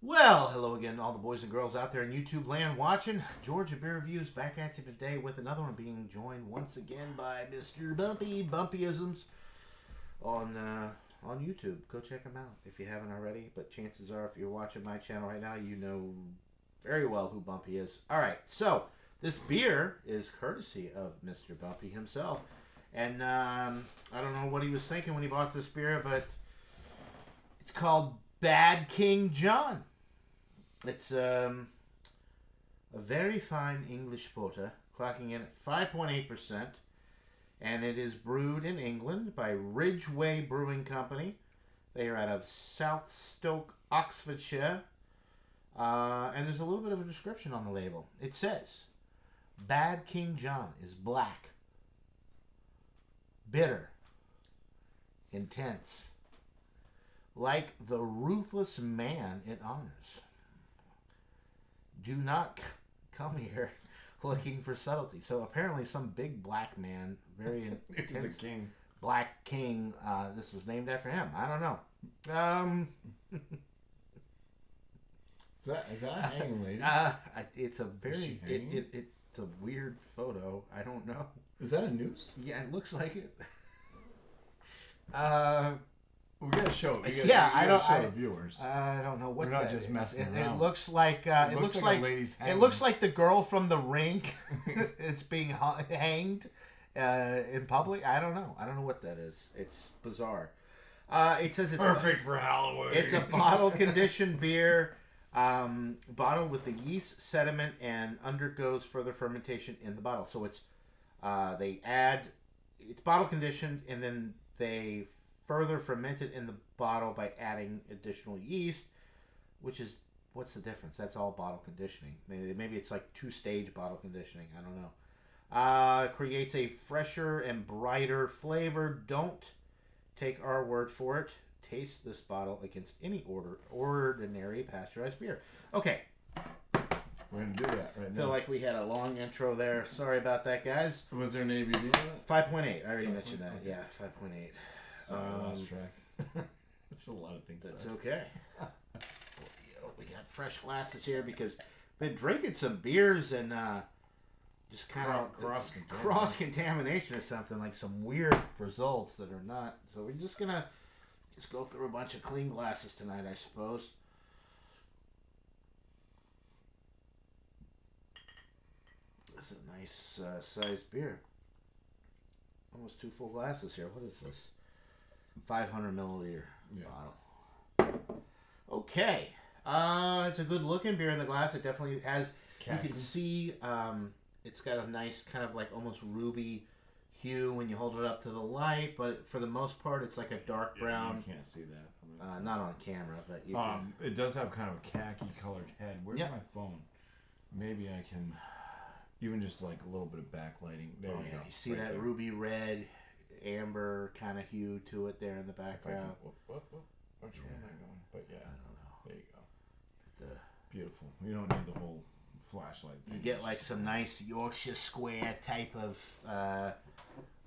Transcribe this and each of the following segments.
Well, hello again, all the boys and girls out there in YouTube land watching. Georgia Beer Reviews back at you today with another one, being joined once again by Mr. Bumpy, Bumpyisms, on YouTube. Go check him out if you haven't already. But chances are, if you're watching my channel right now, you know very well who Bumpy is. All right, so this beer is courtesy of Mr. Bumpy himself. And I don't know what he was thinking when he bought this beer, but it's called Bad King John. It's a very fine English porter, clocking in at 5.8%, and it is brewed in England by Ridgeway Brewing Company. They are out of South Stoke, Oxfordshire, and there's a little bit of a description on the label. It says, Bad King John is black, bitter, intense, like the ruthless man it honors. Do not come here looking for subtlety. So apparently some big black man, very intense, He's a king. Black king, this was named after him. I don't know. Is that a hanging lady? It's a very, it's a weird photo. I don't know. Is that a noose? Yeah, it looks like it. We gotta show it. I don't show the viewers. I don't know what. We're not that just is. messing It around. looks like it looks like a lady's it looks like the girl from The Ring. It's being hanged in public. I don't know. I don't know what that is. It's bizarre. It says it's perfect for Halloween. It's a bottle conditioned beer, bottled with the yeast sediment and undergoes further fermentation in the bottle. So it's it's bottle conditioned and then they further ferment it in the bottle by adding additional yeast, which is, what's the difference? That's all bottle conditioning. Maybe it's like two-stage bottle conditioning. I don't know. Creates a fresher and brighter flavor. Don't take our word for it. Taste this bottle against any ordinary pasteurized beer. Okay. We're going to do that right now. I feel like we had a long intro there. Sorry about that, guys. Was there an ABV on it? 5.8. I already mentioned that. Yeah, 5.8. Sorry, I lost track. There's a lot of things. That's okay. We got fresh glasses here because we've been drinking some beers and just kind of cross-contamination or something, like some weird results that are not. So we're just going to go through a bunch of clean glasses tonight, I suppose. This is a nice sized beer. Almost 2 full glasses here. What is this? 500 milliliter bottle. Okay. It's a good looking beer in the glass. It definitely has, you can see it's got a nice kind of like almost ruby hue when you hold it up to the light, but for the most part it's like a dark brown. You can't see that. Not on camera, but you can. It does have kind of a khaki colored head. Where's my phone? Maybe I can even just like a little bit of backlighting. There you go. You see right that there. Ruby red, amber kind of hue to it there in the background. Which one am I going? But yeah, I don't know. There you go. Beautiful. You don't need the whole flashlight thing. You get like some nice Yorkshire Square type of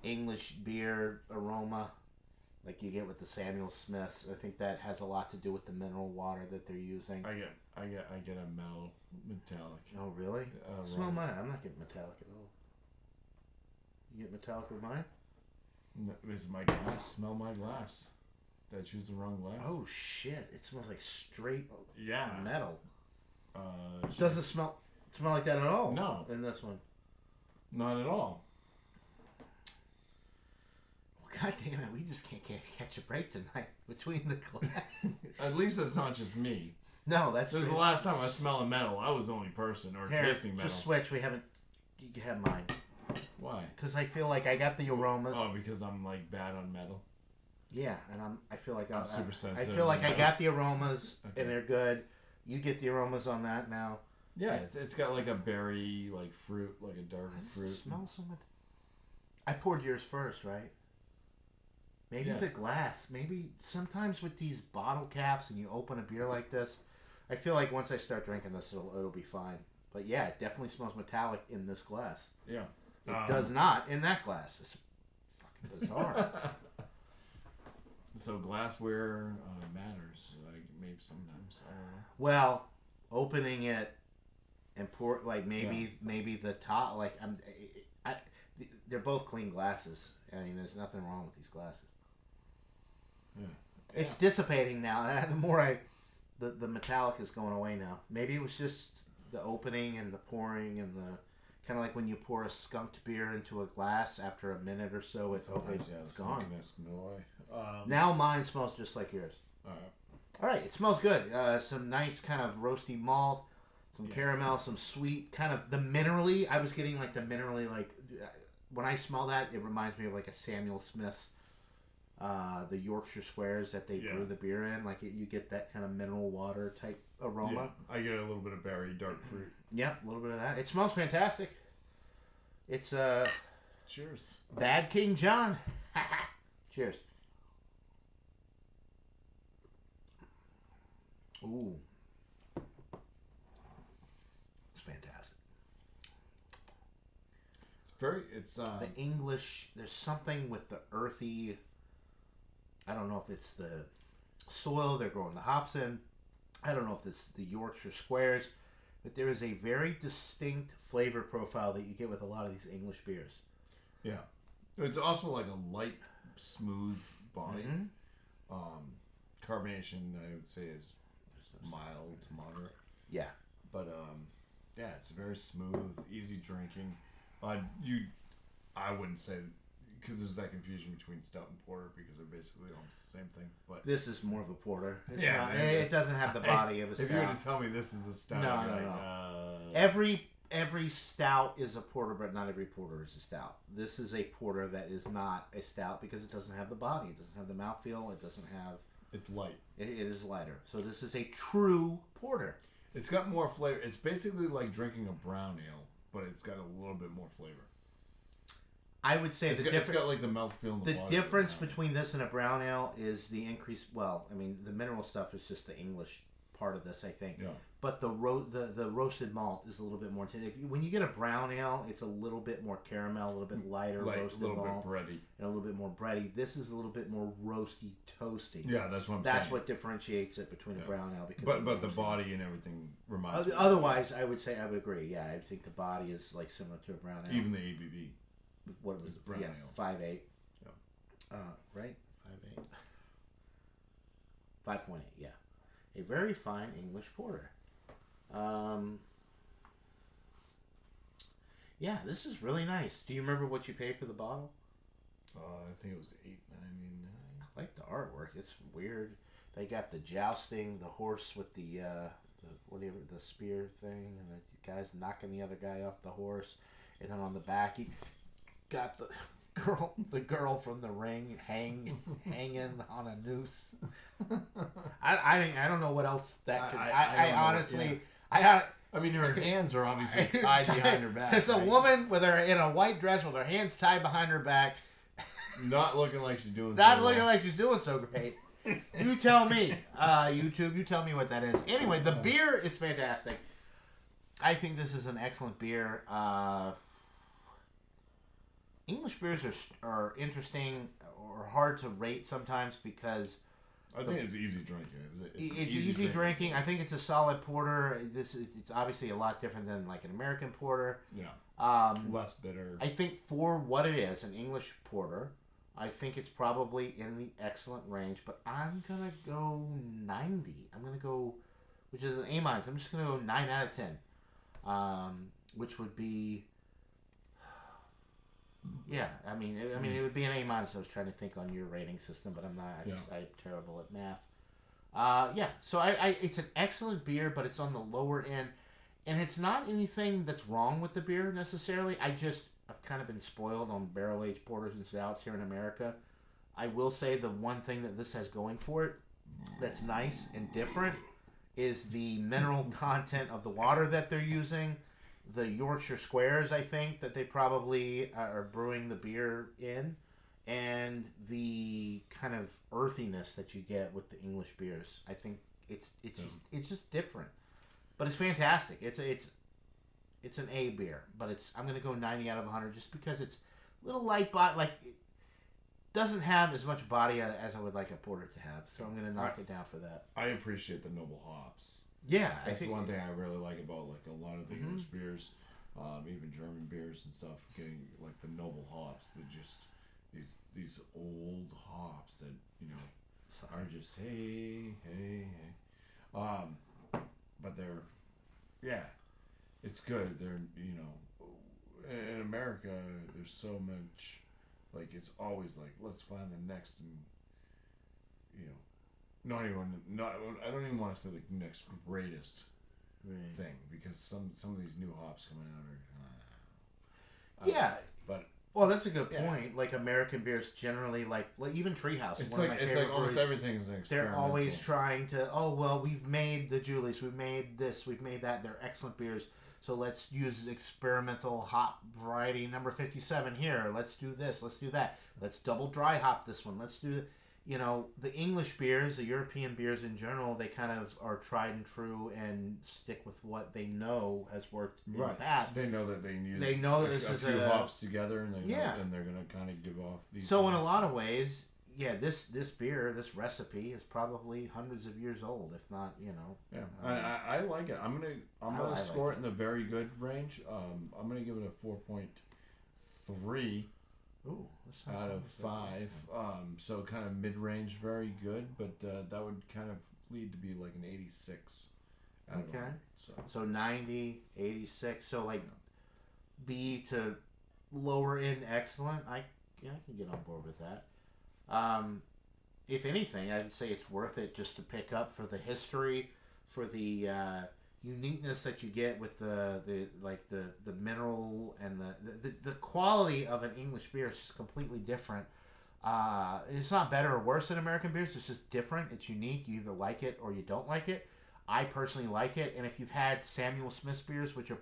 English beer aroma, like you get with the Samuel Smiths. I think that has a lot to do with the mineral water that they're using. I get a metallic. Oh really? Smell mine. I'm not getting metallic at all. You get metallic with mine? No, this is my glass. Smell my glass. Did I choose the wrong glass? Oh shit! It smells like straight metal. It doesn't smell like that at all. No. In this one. Not at all. Well, God damn it! We just can't catch a break tonight between the glass. At least that's not just me. No, that's. This is the last time I smell a metal. I was the only person tasting metal. Just switch. We haven't. You can have mine. Why? Because I feel like I got the aromas. Oh, because I'm like bad on metal. Yeah, and I feel like I'm super sensitive. I feel like I got the aromas and they're good. You get the aromas on that now. Yeah, it's got like a berry, like fruit, like a dark fruit. It smells so much. I poured yours first, right? Maybe the glass. Maybe sometimes with these bottle caps and you open a beer like this, I feel like once I start drinking this, it'll be fine. But yeah, it definitely smells metallic in this glass. Yeah. It does not in that glass. It's fucking bizarre. So glassware matters, like maybe sometimes. I don't know. Well, opening it and pour like maybe the top like I, they're both clean glasses. I mean, there's nothing wrong with these glasses. Yeah. It's dissipating now. The more the metallic is going away now. Maybe it was just the opening and the pouring and the kind of like when you pour a skunked beer into a glass after a minute or so, it's gone. Now mine smells just like yours. All right, it smells good. Some nice kind of roasty malt, some caramel, some sweet, kind of the minerally. I was getting like the minerally, like when I smell that, it reminds me of like a Samuel Smith's, the Yorkshire Squares that they brew the beer in. Like you get that kind of mineral water type aroma. Yeah, I get a little bit of berry, dark fruit. Yeah, a little bit of that. It smells fantastic. It's cheers. Bad King John. Cheers. Ooh. It's fantastic. It's the English, there's something with the earthy, I don't know if it's the soil they're growing the hops in. I don't know if it's the Yorkshire Squares, but there is a very distinct flavor profile that you get with a lot of these English beers. Yeah. It's also like a light, smooth body. Carbonation, I would say, is mild to moderate. Yeah. But, yeah, it's very smooth, easy drinking. I wouldn't say, because there's that confusion between stout and porter because they're basically almost the same thing. But this is more of a porter. It's not, it doesn't have the body of a stout. If you were to tell me this is a stout, no. Every stout is a porter, but not every porter is a stout. This is a porter that is not a stout because it doesn't have the body. It doesn't have the mouthfeel. It doesn't have... It's light. It is lighter. So this is a true porter. It's got more flavor. It's basically like drinking a brown ale, but it's got a little bit more flavor. I would say it's got like the mouthfeel and the difference between this and a brown ale is the increase. Well, I mean, the mineral stuff is just the English part of this, I think. Yeah. But the roasted malt is a little bit more intense. When you get a brown ale, it's a little bit more caramel, a little bit lighter roasted malt, a little bit bready, and a little bit more bready. This is a little bit more roasty, toasty. Yeah, that's what I'm saying. That's what differentiates it between a brown ale. Because but the body and everything reminds me. Otherwise, I would agree. Yeah, I think the body is like similar to a brown ale. Even the ABV. What was brown ale? 5.8. Yeah. Right? 5.8. 5.8. Yeah. A very fine English porter. Yeah, this is really nice. Do you remember what you paid for the bottle? I think it was $8.99. I like the artwork. It's weird. They got the jousting, the horse with the spear thing, and the guy's knocking the other guy off the horse, and then on the back he got the girl from the ring hanging on a noose. I don't know what else that could. I honestly. Yeah. I mean, her hands are obviously tied behind her back. There's a woman with her in a white dress with her hands tied behind her back. Not looking like she's doing. Like she's doing so great. You tell me, YouTube. You tell me what that is. Anyway, the beer is fantastic. I think this is an excellent beer. English beers are interesting or hard to rate sometimes because I think it's easy drinking. It's easy drinking. I think it's a solid porter. It's obviously a lot different than like an American porter. Yeah. Less bitter. I think for what it is, an English porter, I think it's probably in the excellent range. But I'm gonna go 90. I'm gonna go, which is an A-. I'm just gonna go 9 out of 10, which would be. Yeah, I mean, it would be an A-. I was trying to think on your rating system, but I'm not. I'm terrible at math. Yeah, so it's an excellent beer, but it's on the lower end, and it's not anything that's wrong with the beer necessarily. I've kind of been spoiled on barrel-aged porters and stouts here in America. I will say the one thing that this has going for it that's nice and different is the mineral content of the water that they're using. The Yorkshire Squares, I think, that they probably are brewing the beer in, and the kind of earthiness that you get with the English beers. I think it's just different, but it's fantastic. It's an A beer, but I'm gonna go 90 out of 100 just because it's a little light, but like doesn't have as much body as I would like a porter to have. So I'm gonna knock it down for that. I appreciate the noble hops. Yeah, That's the one thing I really like about like a lot of the English beers, even German beers and stuff. Getting like the noble hops, that just these old hops that are just hey. But they're it's good. They're in America there's so much like it's always like let's find the next and I don't even want to say the next greatest thing because some of these new hops coming out are but well, that's a good point. Like American beers generally, like even Treehouse. It's one of my favorite like almost breweries, everything is an experimental. they're always trying to. Oh well, we've made the Julius, we've made this, we've made that. They're excellent beers. So let's use experimental hop variety number 57 here. Let's do this. Let's do that. Let's double dry hop this one. Let's do, the English beers, the European beers in general, they kind of are tried and true and stick with what they know has worked in the past. They know that they know this is few hops together, and they're going to kind of give off these. So in a lot of ways, this beer, this recipe is probably hundreds of years old, if not, Yeah, I like it. I'm gonna score it in the very good range. I'm gonna give it a 4.3 out of 5. So kind of mid range, very good, but that would kind of lead to be like an 86. Out of 100, so 90, 86. So like B to lower end, excellent. I can get on board with that. If anything, I'd say it's worth it just to pick up for the history, for the uniqueness that you get with the mineral and the quality of an English beer is just completely different. It's not better or worse than American beers. It's just different. It's unique. You either like it or you don't like it. I personally like it, and if you've had Samuel Smith's beers, which are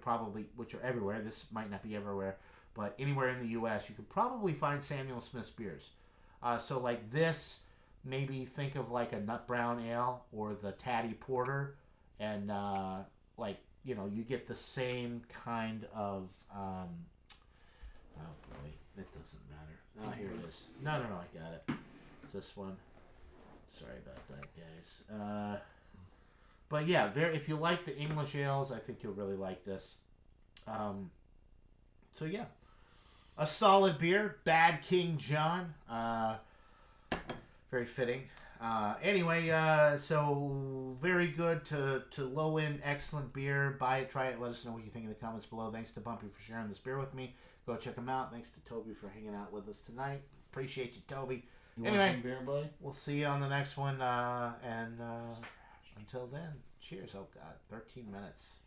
everywhere, this might not be everywhere, but anywhere in the U.S., you could probably find Samuel Smith's beers. So like this, maybe think of like a Nut Brown Ale or the Tatty Porter, and you get the same kind of. Oh boy, it doesn't matter. Here it is. No, I got it. It's this one. Sorry about that, guys. But yeah, if you like the English ales, I think you'll really like this. So yeah. A solid beer, Bad King John. Very fitting. Anyway, so very good to low end, excellent beer. Buy it, try it. Let us know what you think in the comments below. Thanks to Bumpy for sharing this beer with me. Go check him out. Thanks to Toby for hanging out with us tonight. Appreciate you, Toby. Want some beer, buddy? We'll see you on the next one. And until then, cheers. Oh God, 13 minutes.